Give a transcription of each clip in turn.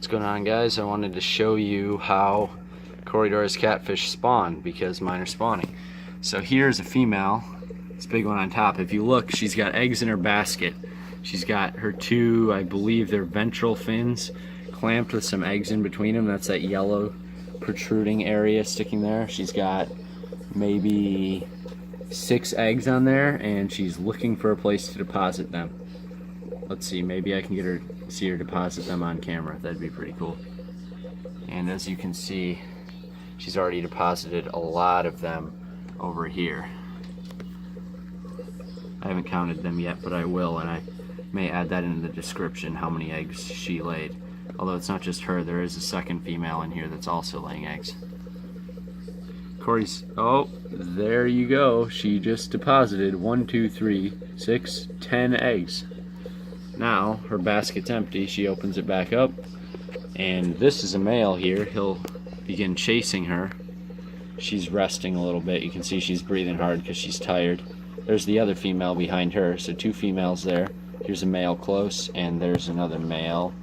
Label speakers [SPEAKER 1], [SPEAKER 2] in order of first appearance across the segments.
[SPEAKER 1] What's going on, guys? I wanted to show you how Corydoras catfish spawn, because mine are spawning. So here's a female. This big one on top. If you look, she's got eggs in her basket. She's got her two, I believe they're ventral fins, clamped with some eggs in between them. That's that yellow protruding area sticking there. She's got maybe 6 eggs on there, and she's looking for a place to deposit them. Let's see, maybe I can get her, see her deposit them on camera. That'd be pretty cool. And as you can see, she's already deposited a lot of them over here. I haven't counted them yet, but I will, and I may add that in the description, how many eggs she laid. Although it's not just her, there is a second female in here that's also laying eggs. Cory's, oh, there you go. She just deposited 1, 2, 3, 6, 10 eggs. Now her basket's empty. She opens it back up, and this is a male here. He'll begin chasing her. She's resting a little bit. You can see she's breathing hard because she's tired. There's the other female behind her, so 2 females there. Here's a male close, and there's another male.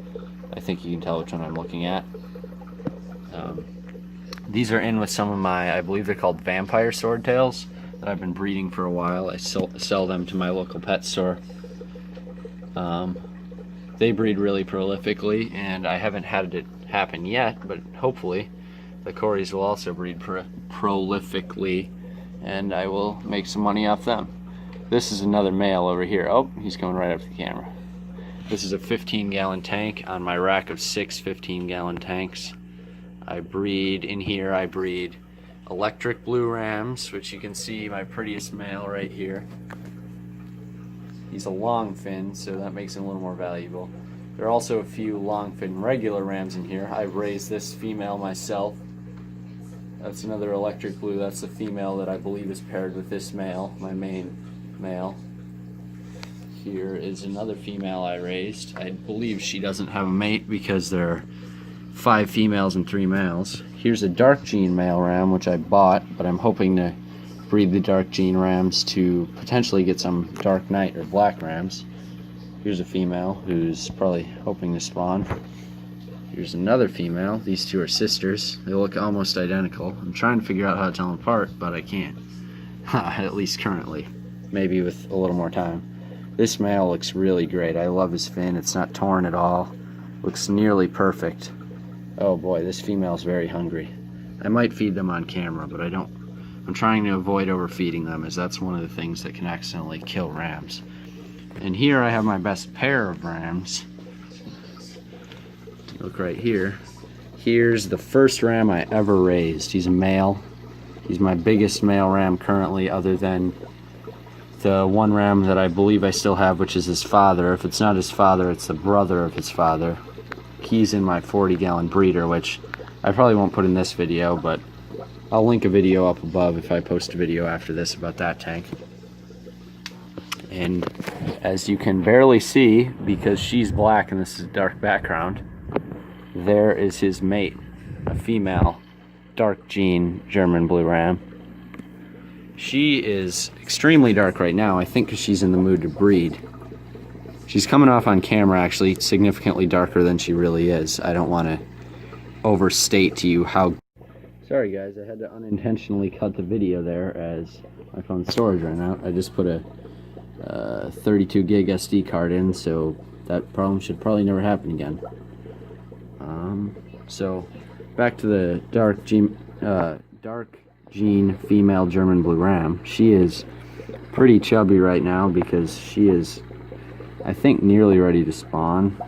[SPEAKER 1] I think you can tell which one I'm looking at. These are in with some of my, I believe they're called vampire swordtails, that I've been breeding for a while. I sell them to my local pet store. They breed really prolifically, and I haven't had it happen yet, but hopefully the Corys will also breed prolifically, and I will make some money off them. This is another male over here. Oh, he's going right up to the camera. This is a 15-gallon tank on my rack of 6 15-gallon tanks. I breed in here, I breed electric blue rams, which you can see my prettiest male right here. He's a long fin, so that makes him a little more valuable. There are also a few long fin regular rams in here. I've raised this female myself. That's another electric blue. That's the female that I believe is paired with this male, my main male. Here is another female I raised. I believe she doesn't have a mate because there are 5 females and 3 males. Here's a dark gene male ram, which I bought, but I'm hoping to breed the dark gene rams to potentially get some dark night or black rams. Here's a female who's probably hoping to spawn. Here's another female. These two are sisters. They look almost identical. I'm trying to figure out how to tell them apart, but I can't. At least currently. Maybe with a little more time. This male looks really great. I love his fin. It's not torn at all. Looks nearly perfect. Oh boy, this female's very hungry. I might feed them on camera, but I don't. I'm trying to avoid overfeeding them, as that's one of the things that can accidentally kill rams. And here I have my best pair of rams. Look right here. Here's the first ram I ever raised. He's a male. He's my biggest male ram currently, other than the one ram that I believe I still have, which is his father. If it's not his father, it's the brother of his father. He's in my 40-gallon breeder, which I probably won't put in this video, but I'll link a video up above if I post a video after this about that tank. And as you can barely see, because she's black and this is a dark background, there is his mate, a female dark gene German blue ram. She is extremely dark right now, I think because she's in the mood to breed. She's coming off on camera actually significantly darker than she really is. I don't want to overstate to you how... Sorry guys, I had to unintentionally cut the video there as my phone's storage ran out. I just put a 32 gig SD card in, so that problem should probably never happen again. So back to the dark gene female German blue ram. She is pretty chubby right now because she is, I think, nearly ready to spawn.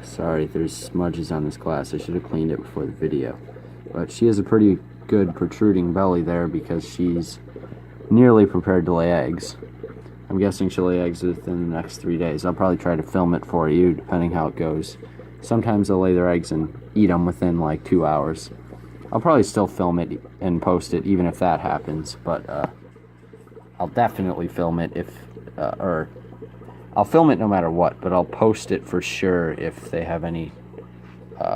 [SPEAKER 1] Sorry, there's smudges on this glass. I should have cleaned it before the video. But she has a pretty good protruding belly there because she's nearly prepared to lay eggs. I'm guessing she'll lay eggs within the next 3 days. I'll probably try to film it for you, depending how it goes. Sometimes they'll lay their eggs and eat them within like 2 hours. I'll probably still film it and post it even if that happens, but I'll definitely film it if, or I'll film it no matter what, but I'll post it for sure if they have any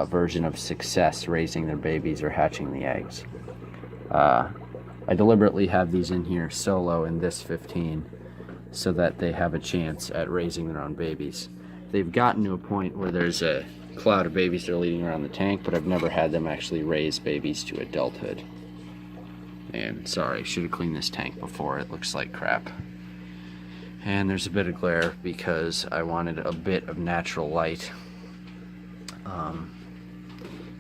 [SPEAKER 1] version of success raising their babies or hatching the eggs. I deliberately have these in here solo in this 15 so that they have a chance at raising their own babies. they've gotten to a point where there's a cloud of babies that are leading around the tank, but I've never had them actually raise babies to adulthood. And sorry, should have cleaned this tank before. It looks like crap. And there's a bit of glare because I wanted a bit of natural light.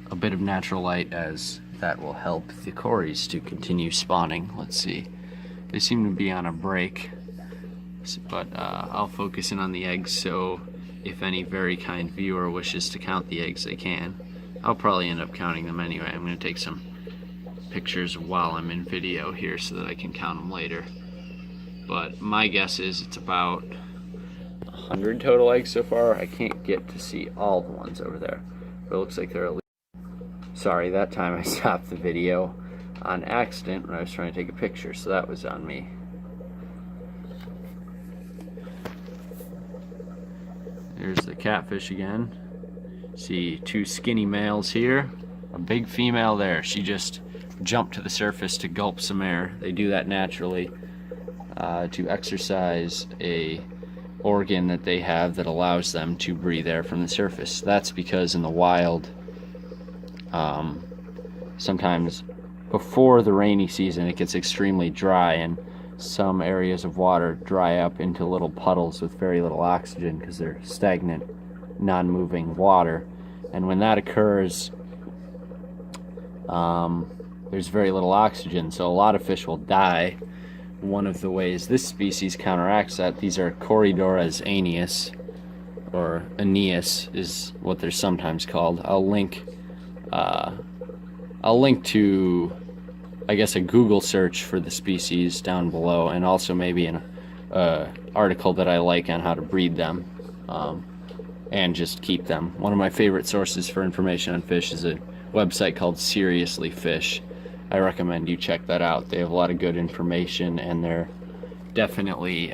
[SPEAKER 1] A bit of natural light, as that will help the cories to continue spawning. Let's see. They seem to be on a break, but I'll focus in on the eggs, so if any very kind viewer wishes to count the eggs, they can. I'll probably end up counting them anyway. I'm going to take some pictures while I'm in video here so that I can count them later. But my guess is it's about 100 total eggs so far. I can't get to see all the ones over there, but it looks like there are at least... Sorry, that time I stopped the video on accident when I was trying to take a picture, so that was on me. There's the catfish again. See 2 skinny males here, a big female there. She just jumped to the surface to gulp some air. They do that naturally to exercise a organ that they have that allows them to breathe air from the surface. That's because in the wild, sometimes before the rainy season it gets extremely dry, and some areas of water dry up into little puddles with very little oxygen because they're stagnant, non-moving water. And when that occurs, there's very little oxygen, so a lot of fish will die. One of the ways this species counteracts that, these are Corydoras Aeneus, or Aeneus is what they're sometimes called. I'll link to, I guess, a Google search for the species down below, and also maybe an article that I like on how to breed them and just keep them. One of my favorite sources for information on fish is a website called Seriously Fish. I recommend you check that out. They have a lot of good information, and they're definitely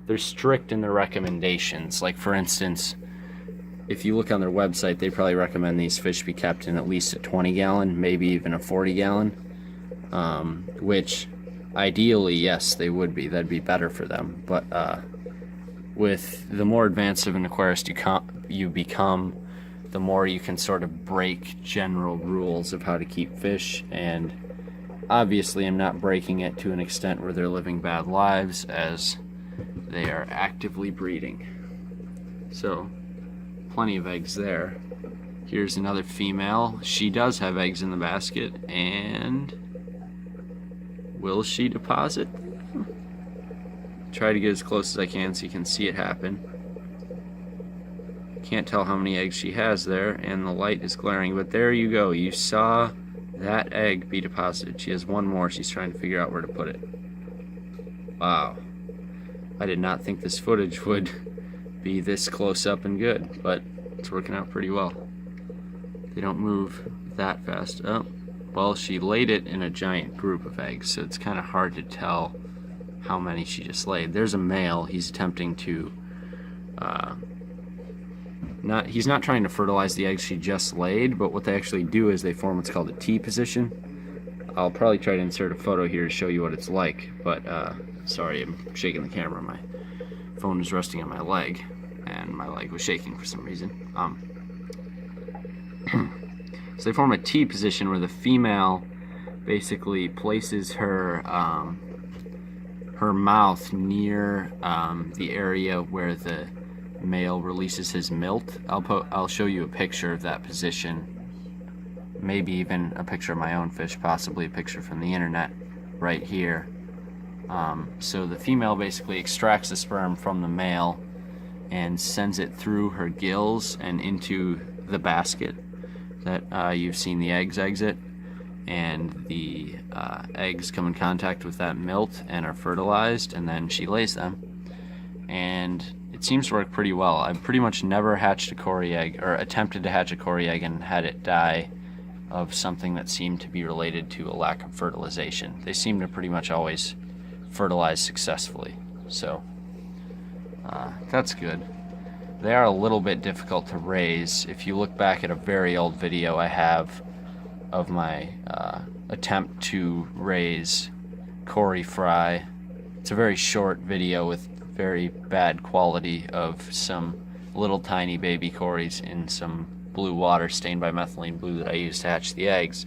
[SPEAKER 1] they're strict in their recommendations. Like, for instance, if you look on their website, they probably recommend these fish be kept in at least a 20-gallon, maybe even a 40-gallon, which ideally, yes, they would be. That'd be better for them. But with the more advanced of an aquarist you become, the more you can sort of break general rules of how to keep fish. And obviously I'm not breaking it to an extent where they're living bad lives, as they are actively breeding. So plenty of eggs there. Here's another female. She does have eggs in the basket, and will she deposit? Try to get as close as I can so you can see it happen. Can't tell how many eggs she has there, and the light is glaring, but there you go. You saw that egg be deposited. She has one more. She's trying to figure out where to put it. Wow. I did not think this footage would be this close up and good, but it's working out pretty well. They don't move that fast. Oh, well, she laid it in a giant group of eggs, so it's kind of hard to tell how many she just laid. There's a male. He's attempting to he's not trying to fertilize the eggs she just laid, but what they actually do is they form what's called a T position. I'll probably try to insert a photo here to show you what it's like, but sorry, I'm shaking the camera. My phone is resting on my leg, and my leg was shaking for some reason. So they form a T position where the female basically places her her mouth near the area where the male releases his milt. I'll show you a picture of that position, maybe even a picture of my own fish, possibly a picture from the internet right here. So the female basically extracts the sperm from the male and sends it through her gills and into the basket that you've seen the eggs exit, and the eggs come in contact with that milt and are fertilized, and then she lays them. And it seems to work pretty well. I've pretty much never hatched a cory egg, or attempted to hatch a cory egg and had it die of something that seemed to be related to a lack of fertilization. They seem to pretty much always fertilize successfully, so that's good. They are a little bit difficult to raise. If you look back at a very old video I have of my attempt to raise cory fry, it's a very short video with very bad quality of some little tiny baby cories in some blue water stained by methylene blue that I used to hatch the eggs.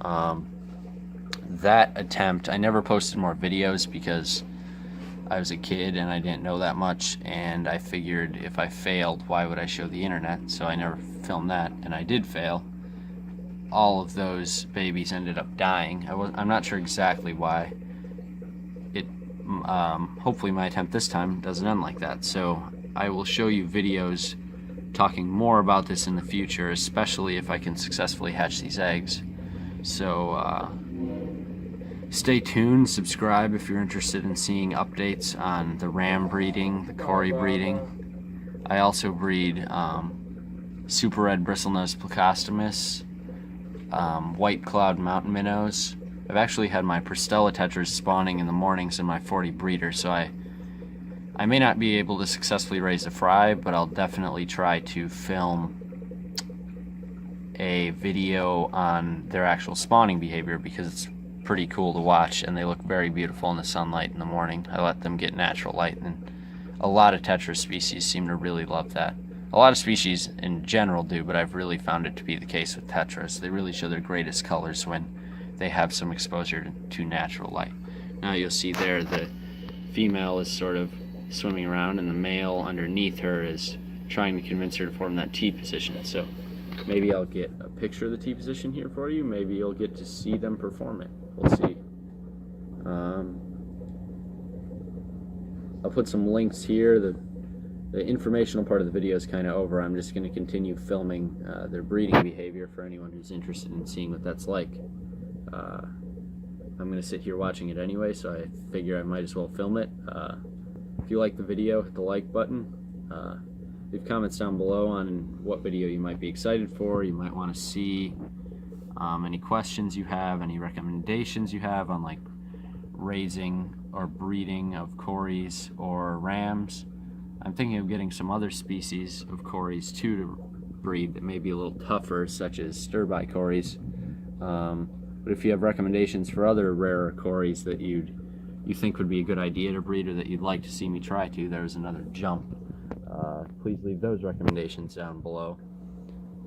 [SPEAKER 1] That attempt, I never posted more videos because I was a kid and I didn't know that much, and I figured if I failed, why would I show the internet? So I never filmed that, and I did fail. All of those babies ended up dying. I'm not sure exactly why. Hopefully my attempt this time doesn't end like that. So I will show you videos talking more about this in the future, especially if I can successfully hatch these eggs. So stay tuned, subscribe if you're interested in seeing updates on the ram breeding, the cory breeding. I also breed super red bristlenose plecostomus, white cloud mountain minnows. I've actually had my Pristella tetras spawning in the mornings in my 40 breeder, so I may not be able to successfully raise a fry, but I'll definitely try to film a video on their actual spawning behavior, because it's pretty cool to watch and they look very beautiful in the sunlight in the morning. I let them get natural light, and a lot of tetra species seem to really love that. A lot of species in general do, but I've really found it to be the case with tetras. They really show their greatest colors when they have some exposure to natural light. Now you'll see there the female is sort of swimming around and the male underneath her is trying to convince her to form that T position. So maybe I'll get a picture of the T position here for you. Maybe you'll get to see them perform it. We'll see. I'll put some links here. The informational part of the video is kind of over. I'm just going to continue filming their breeding behavior for anyone who's interested in seeing what that's like. I'm going to sit here watching it anyway, so I figure I might as well film it. If you like the video, hit the like button. Leave comments down below on what video you might be excited for, you might want to see, any questions you have, any recommendations you have on like raising or breeding of cories or rams. I'm thinking of getting some other species of cories too to breed that may be a little tougher, such as stir-by cories. But if you have recommendations for other rarer cories that you think would be a good idea to breed, or that you'd like to see me try to, there's another jump. Please leave those recommendations down below.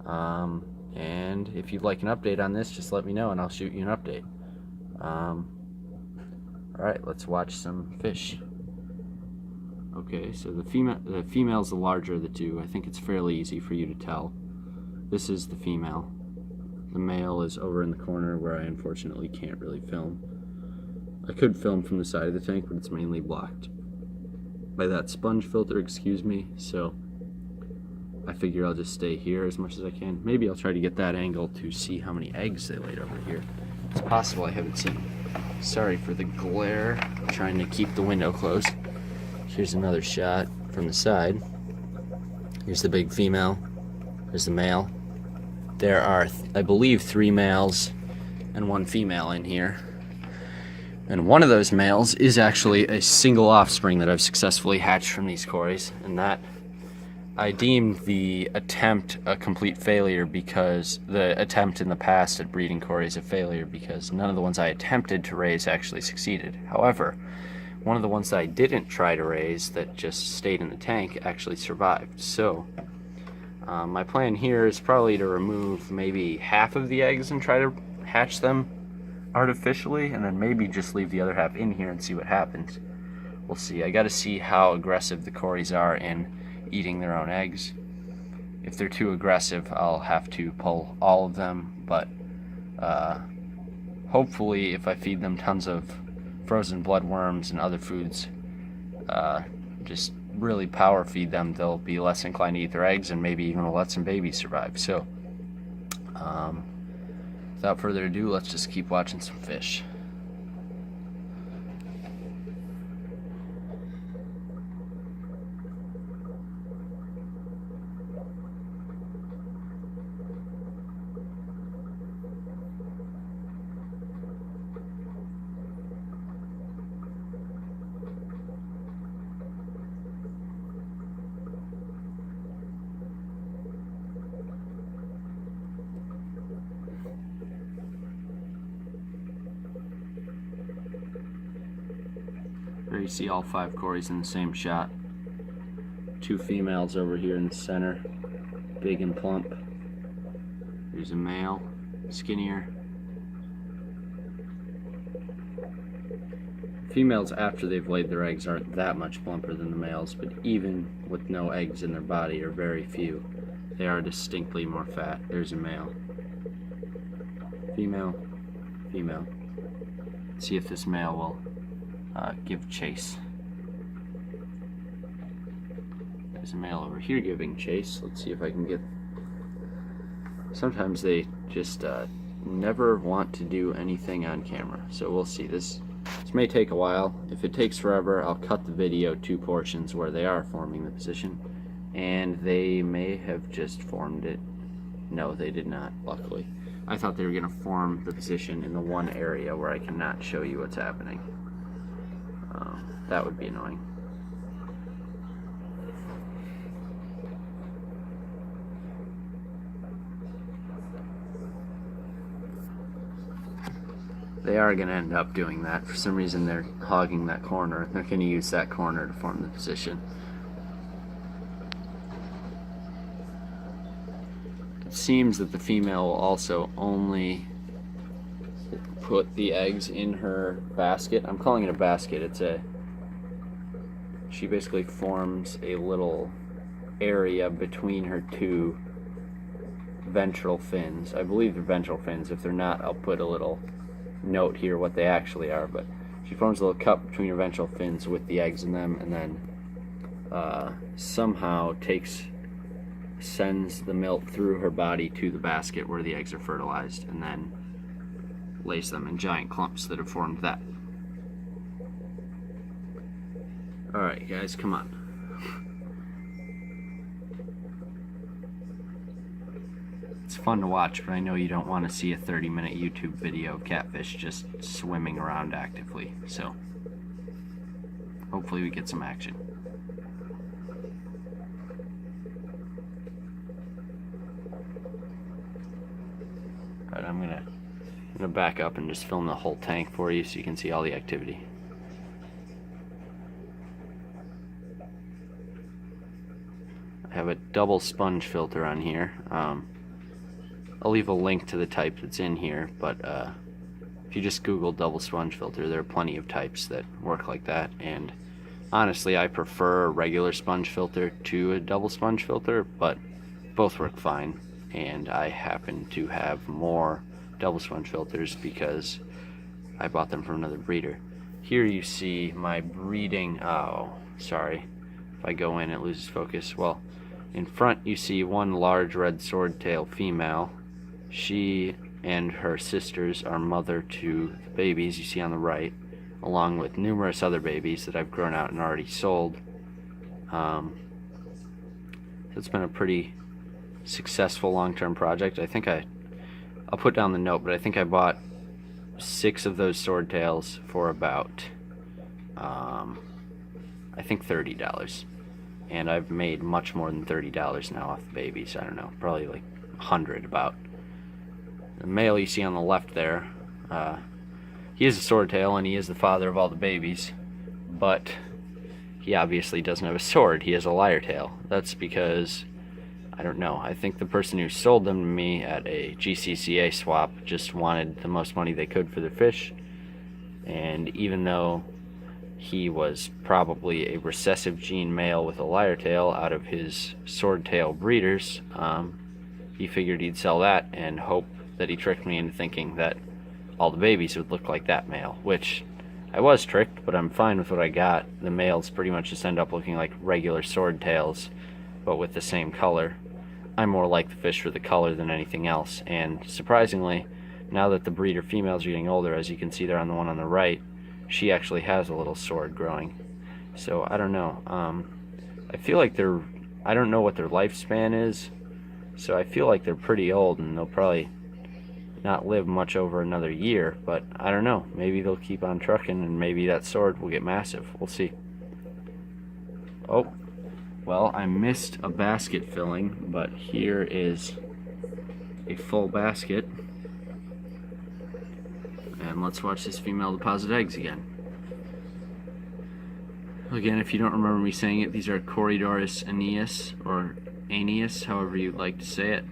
[SPEAKER 1] And if you'd like an update on this, just let me know and I'll shoot you an update. Alright, let's watch some fish. Okay, so the female's the larger of the two. I think it's fairly easy for you to tell. This is the female. The male is over in the corner where I unfortunately can't really film. I could film from the side of the tank, but it's mainly blocked by that sponge filter, excuse me, so I figure I'll just stay here as much as I can. Maybe I'll try to get that angle to see how many eggs they laid over here. It's possible I haven't seen. Sorry for the glare. I'm trying to keep the window closed. Here's another shot from the side. Here's the big female. There's the male. There are, I believe, 3 males and 1 female in here. And one of those males is actually a single offspring that I've successfully hatched from these cories, and that I deemed the attempt a complete failure, because the attempt in the past at breeding cories a failure because none of the ones I attempted to raise actually succeeded. However, one of the ones that I didn't try to raise that just stayed in the tank actually survived. So my plan here is probably to remove maybe half of the eggs and try to hatch them artificially, and then maybe just leave the other half in here and see what happens. We'll see. I gotta see how aggressive the cories are in eating their own eggs. If they're too aggressive, I'll have to pull all of them, but hopefully if I feed them tons of frozen bloodworms and other foods, just really power feed them, they'll be less inclined to eat their eggs, and maybe even let some babies survive. So without further ado, let's just keep watching some fish. you see all 5 cories in the same shot. 2 females over here in the center, big and plump. There's a male, skinnier. Females, after they've laid their eggs, aren't that much plumper than the males, but even with no eggs in their body, or very few, they are distinctly more fat. There's a male. Female, female. Let's see if this male will give chase. There's a male over here giving chase. Let's see if I can get... Sometimes they just never want to do anything on camera, so we'll see. This may take a while. If it takes forever, I'll cut the video 2 portions where they are forming the position, and they may have just formed it. No, they did not, luckily. I thought they were going to form the position in the one area where I cannot show you what's happening. That would be annoying. They are going to end up doing that. For some reason they're hogging that corner. They're going to use that corner to form the position. It seems that the female will also only put the eggs in her basket. I'm calling it a basket. She basically forms a little area between her 2 ventral fins. I believe they're ventral fins. If they're not, I'll put a little note here what they actually are, but she forms a little cup between her ventral fins with the eggs in them, and then somehow sends the milk through her body to the basket where the eggs are fertilized, and then lays them in giant clumps that have formed that. Alright guys, come on. It's fun to watch, but I know you don't want to see a 30-minute YouTube video of catfish just swimming around actively, so hopefully we get some action. Alright, I'm gonna back up and just film the whole tank for you so you can see all the activity. I have a double sponge filter on here. I'll leave a link to the type that's in here, but if you just Google double sponge filter, there are plenty of types that work like that, and honestly I prefer a regular sponge filter to a double sponge filter, but both work fine, and I happen to have more double sponge filters because I bought them from another breeder. Here you see my breeding, oh sorry, if I go in it loses focus. Well, in front you see one large red swordtail female. She and her sisters are mother to the babies you see on the right, along with numerous other babies that I've grown out and already sold. So it's been a pretty successful long-term project. I think I'll put down the note, but I think I bought 6 of those swordtails for about I think $30, and I've made much more than $30 now off the babies. I don't know, probably like 100 about. The male you see on the left there, he is a swordtail and he is the father of all the babies, but he obviously doesn't have a sword. He has a lyre tail. That's because, I don't know, I think the person who sold them to me at a GCCA swap just wanted the most money they could for their fish, and even though he was probably a recessive gene male with a lyre tail out of his swordtail breeders, he figured he'd sell that and hope that he tricked me into thinking that all the babies would look like that male, which I was tricked, but I'm fine with what I got. The males pretty much just end up looking like regular swordtails, but with the same color. I more like the fish for the color than anything else, and surprisingly, now that the breeder females are getting older, as you can see there on the one on the right, she actually has a little sword growing. So I don't know. I feel like I don't know what their lifespan is, so I feel like they're pretty old and they'll probably not live much over another year, but I don't know. Maybe they'll keep on trucking and maybe that sword will get massive. We'll see. Oh, well, I missed a basket filling, but here is a full basket. And let's watch this female deposit eggs again. Again, if you don't remember me saying it, these are Corydoras Aeneus, or Aeneus, however you'd like to say it.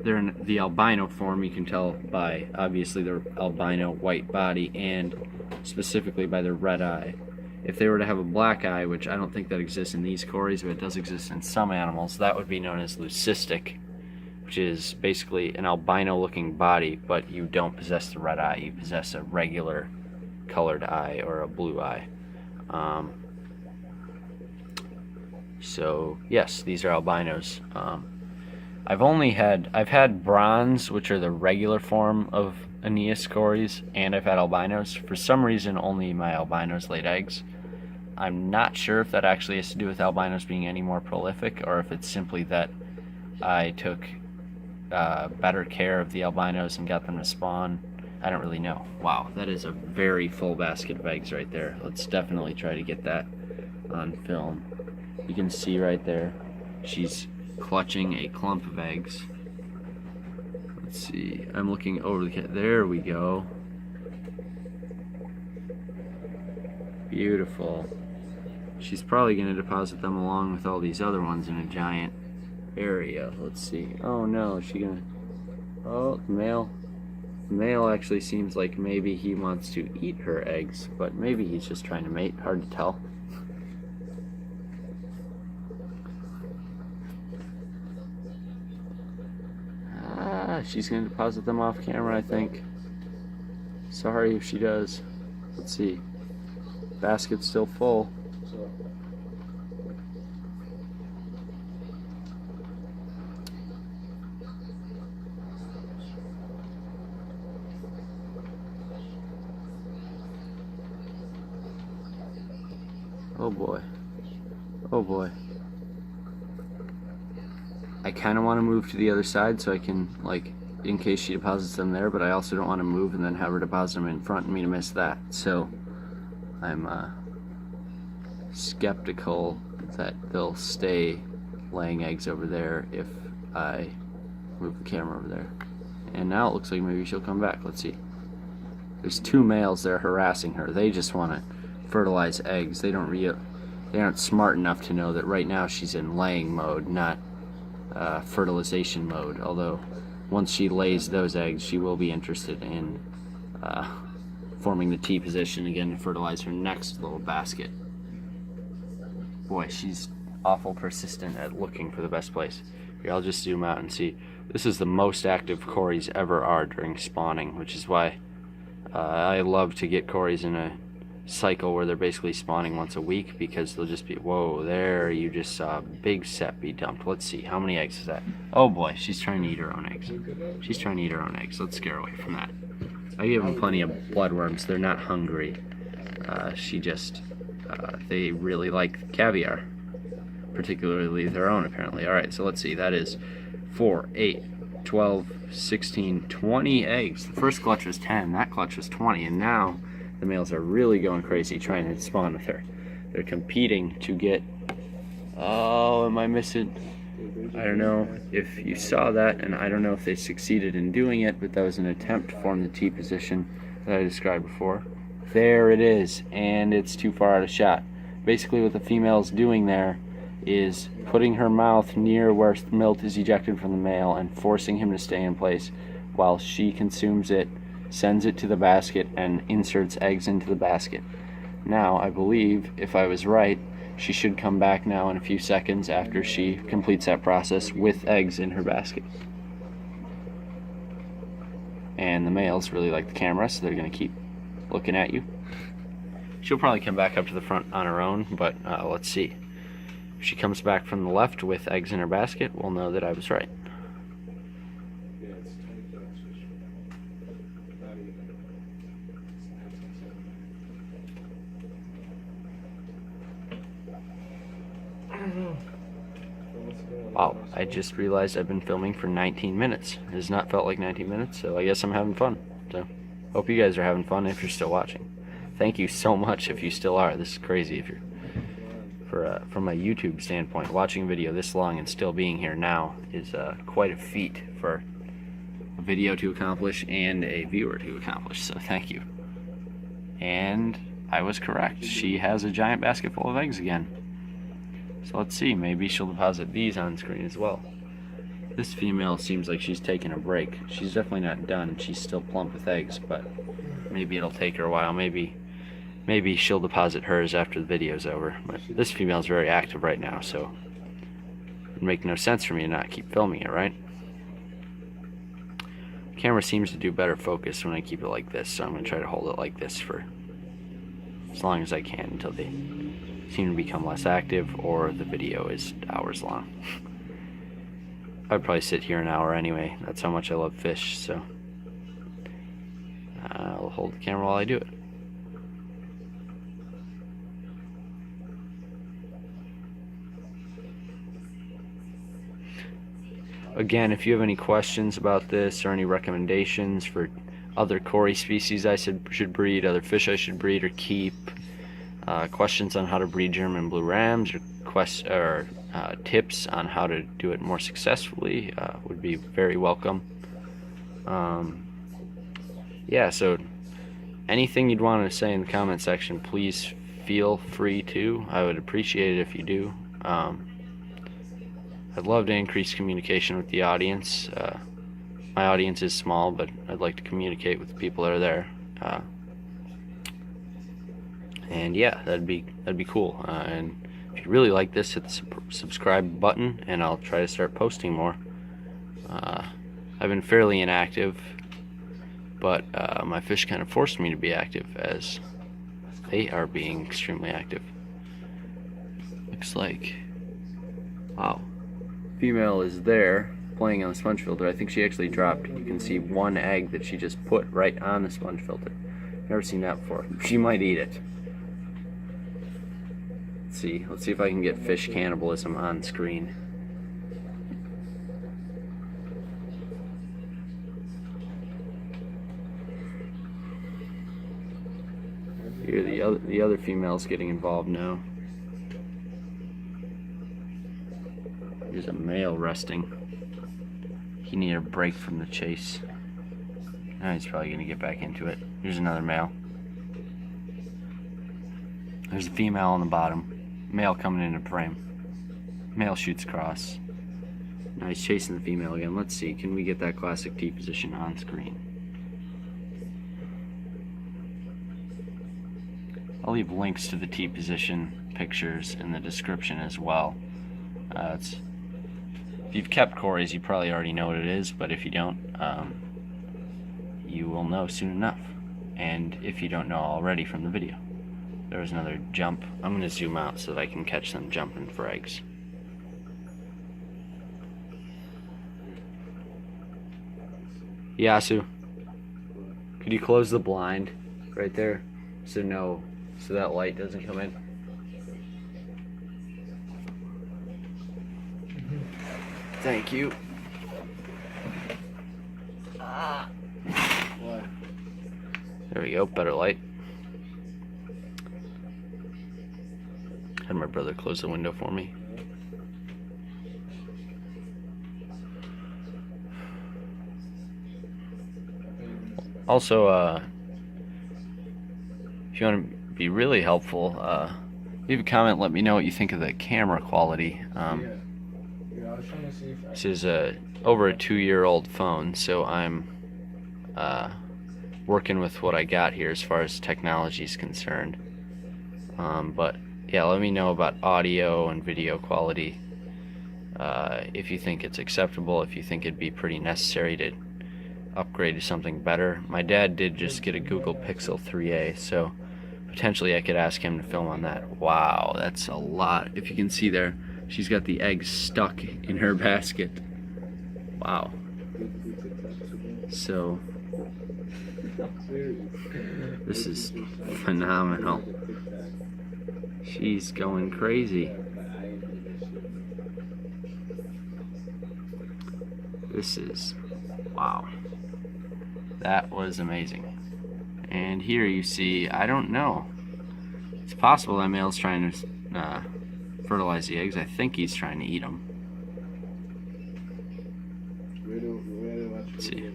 [SPEAKER 1] They're in the albino form. You can tell by, obviously, their albino white body and specifically by their red eye. If they were to have a black eye, which I don't think that exists in these cories, but it does exist in some animals, that would be known as leucistic, which is basically an albino-looking body, but you don't possess the red eye. You possess a regular colored eye or a blue eye. So yes, these are albinos. I've had bronze, which are the regular form of Aeneus cories, and I've had albinos. For some reason, only my albinos laid eggs. I'm not sure if that actually has to do with albinos being any more prolific, or if it's simply that I took better care of the albinos and got them to spawn. I don't really know. Wow, that is a very full basket of eggs right there. Let's definitely try to get that on film. You can see right there, she's clutching a clump of eggs. Let's see, I'm looking over the cat. There we go. Beautiful. She's probably going to deposit them along with all these other ones in a giant area. Let's see. Oh no, is she gonna... Oh, the male. The male actually seems like maybe he wants to eat her eggs, but maybe he's just trying to mate. Hard to tell. She's going to deposit them off camera, I think. Sorry if she does. Let's see. Basket's still full. Oh boy. Oh boy. I kind of want to move to the other side so I can, like, in case she deposits them there, but I also don't want to move and then have her deposit them in front and me to miss that. So I'm skeptical that they'll stay laying eggs over there if I move the camera over there. And now it looks like maybe she'll come back. Let's see. There's two males there harassing her. They just want to fertilize eggs. They aren't smart enough to know that right now she's in laying mode, not fertilization mode. Although once she lays those eggs, she will be interested in forming the T position again to fertilize her next little basket. Boy, she's awful persistent at looking for the best place. Here, I'll just zoom out and see. This is the most active cories ever are during spawning, which is why I love to get cories in a cycle where they're basically spawning once a week, because they'll just be, whoa, there you just saw a big set be dumped. Let's see, how many eggs is that? Oh boy, she's trying to eat her own eggs. She's trying to eat her own eggs. Let's scare away from that. I give them plenty of bloodworms. They're not hungry. They really like caviar, particularly their own, apparently. Alright, so let's see, that is 4, 8, 12, 16, 20 eggs. The first clutch was 10, that clutch was 20, and now the males are really going crazy trying to spawn with her. They're competing to get... Oh, am I missing? I don't know if you saw that, and I don't know if they succeeded in doing it, but that was an attempt to form the T position that I described before. There it is, and it's too far out of shot. Basically what the female's doing there is putting her mouth near where milk is ejected from the male and forcing him to stay in place while she consumes it, sends it to the basket, and inserts eggs into the basket. Now, I believe, if I was right, she should come back now in a few seconds after she completes that process with eggs in her basket. And the males really like the camera, so they're going to keep looking at you. She'll probably come back up to the front on her own, but let's see. If she comes back from the left with eggs in her basket, we'll know that I was right. Wow, I just realized I've been filming for 19 minutes. It has not felt like 19 minutes, so I guess I'm having fun. So, hope you guys are having fun if you're still watching. Thank you so much if you still are. This is crazy. If you're, from a YouTube standpoint, watching a video this long and still being here now is quite a feat for a video to accomplish and a viewer to accomplish. So thank you. And I was correct. She has a giant basket full of eggs again. So let's see, maybe she'll deposit these on screen as well. This female seems like she's taking a break. She's definitely not done. She's still plump with eggs, but maybe it'll take her a while. Maybe she'll deposit hers after the video's over. But this female's very active right now, so it'd make no sense for me to not keep filming it, right? The camera seems to do better focus when I keep it like this, so I'm going to try to hold it like this for as long as I can until they seem to become less active or the video is hours long. I'd probably sit here an hour anyway. That's how much I love fish, so I'll hold the camera while I do it. Again, if you have any questions about this or any recommendations for other cory species I should breed, other fish I should breed or keep, questions on how to breed German blue rams, or tips on how to do it more successfully, would be very welcome. Yeah, so anything you'd want to say in the comment section, please feel free to. I would appreciate it if you do. I'd love to increase communication with the audience. My audience is small, but I'd like to communicate with the people that are there. And yeah, that'd be cool. And if you really like this, hit the subscribe button, and I'll try to start posting more. I've been fairly inactive, but my fish kind of forced me to be active, as they are being extremely active. Looks like, wow. Female is there playing on the sponge filter. I think she actually dropped, you can see one egg that she just put right on the sponge filter. Never seen that before. She might eat it. Let's see if I can get fish cannibalism on screen. Here the other female's getting involved now. There's a male resting. He needed a break from the chase. Now he's probably gonna get back into it. Here's another male. There's a female on the bottom. Male coming into frame. Male shoots across. Now he's chasing the female again. Let's see, can we get that classic T position on screen? I'll leave links to the T position pictures in the description as well. If you've kept cories, you probably already know what it is, but if you don't, you will know soon enough. And if you don't know already from the video. There was another jump. I'm going to zoom out so that I can catch them jumping for eggs. Yasu, could you close the blind right there so that light doesn't come in? Thank you. There we go, better light. Had my brother close the window for me. Also, if you want to be really helpful, leave a comment, let me know what you think of the camera quality. This is over a 2-year-old phone, so I'm working with what I got here as far as technology is concerned. But yeah, let me know about audio and video quality, if you think it's acceptable, if you think it'd be pretty necessary to upgrade to something better. My dad did just get a Google Pixel 3a, so potentially I could ask him to film on that. Wow, that's a lot. If you can see there, she's got the eggs stuck in her basket. Wow. So this is phenomenal. She's going crazy. This is, wow. That was amazing. And here you see, I don't know. It's possible that male's trying to fertilize the eggs. I think he's trying to eat them. Let's see.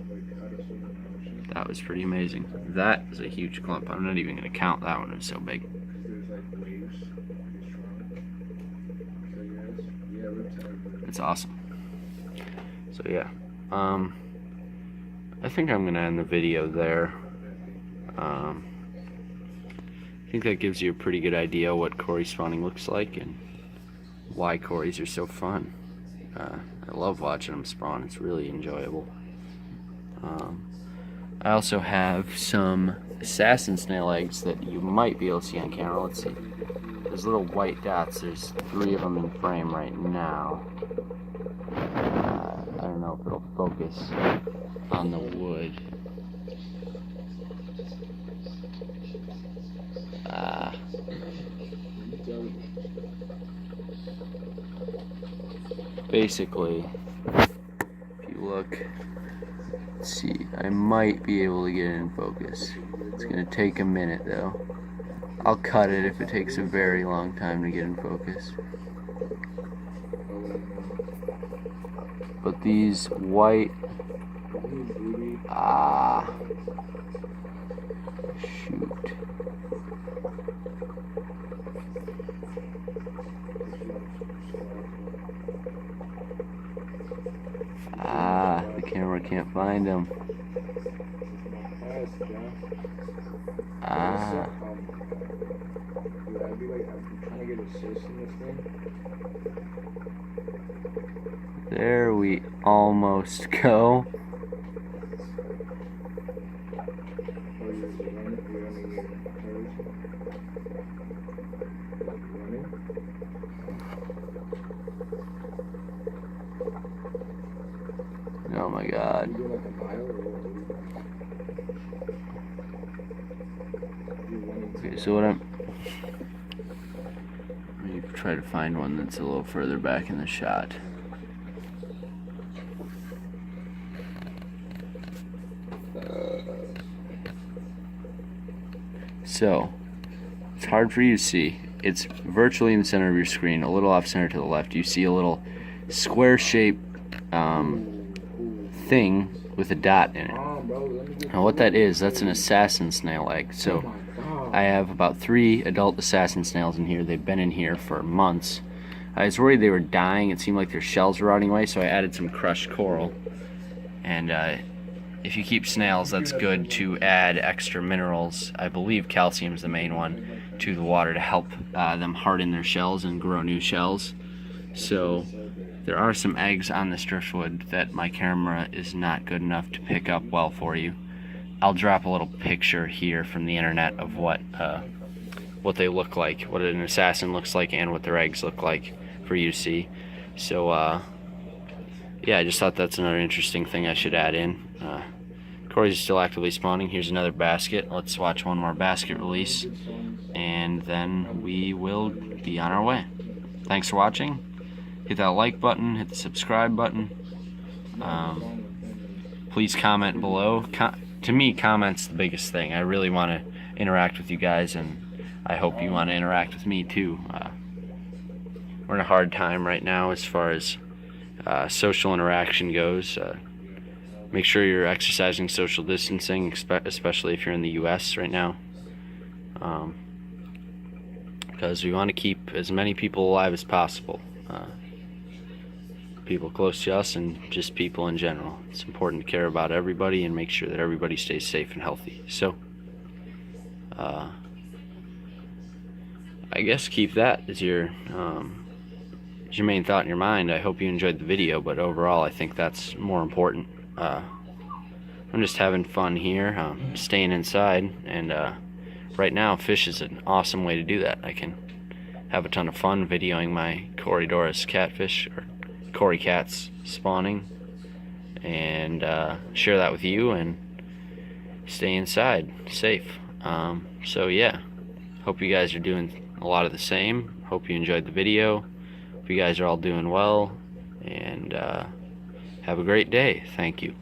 [SPEAKER 1] That was pretty amazing. That is a huge clump. I'm not even going to count that one. It was so big. It's awesome. So yeah, I think I'm going to end the video there. I think that gives you a pretty good idea what cory spawning looks like and why cories are so fun. I love watching them spawn. It's really enjoyable. I also have some assassin snail eggs that you might be able to see on camera. Let's see. There's little white dots. There's 3 of them in frame right now. I don't know if it'll focus on the wood. Basically, if you look, let's see, I might be able to get it in focus. It's gonna take a minute though. I'll cut it if it takes a very long time to get in focus. But these white, shoot. The camera can't find them. There we almost go. Oh my god. Okay, so what I'm going to try to find one that's a little further back in the shot. So, it's hard for you to see. It's virtually in the center of your screen, a little off center to the left. You see a little square-shaped thing with a dot in it. Now what that is, that's an assassin snail egg. So I have about 3 adult assassin snails in here. They've been in here for months. I was worried they were dying. It seemed like their shells were rotting away, so I added some crushed coral. And if you keep snails, that's good to add extra minerals. I believe calcium is the main one to the water to help them harden their shells and grow new shells. So there are some eggs on this driftwood that my camera is not good enough to pick up well for you. I'll drop a little picture here from the internet of what they look like, what an assassin looks like, and what their eggs look like for you to see. So yeah, I just thought that's another interesting thing I should add in. Cory's is still actively spawning. Here's another basket. Let's watch one more basket release, and then we will be on our way. Thanks for watching. Hit that like button, hit the subscribe button. Please comment below. To me, comment's the biggest thing. I really want to interact with you guys, and I hope you want to interact with me too. We're in a hard time right now as far as social interaction goes. Make sure you're exercising social distancing, especially if you're in the US right now, because we want to keep as many people alive as possible. People close to us and just people in general. It's important to care about everybody and make sure that everybody stays safe and healthy. So I guess keep that as your main thought in your mind. I hope you enjoyed the video, but overall I think that's more important. I'm just having fun here, staying inside, and right now fish is an awesome way to do that. I can have a ton of fun videoing my Corydoras catfish or cory cats spawning, and share that with you and stay inside safe. So yeah, hope you guys are doing a lot of the same. Hope you enjoyed the video. Hope you guys are all doing well, and have a great day. Thank you.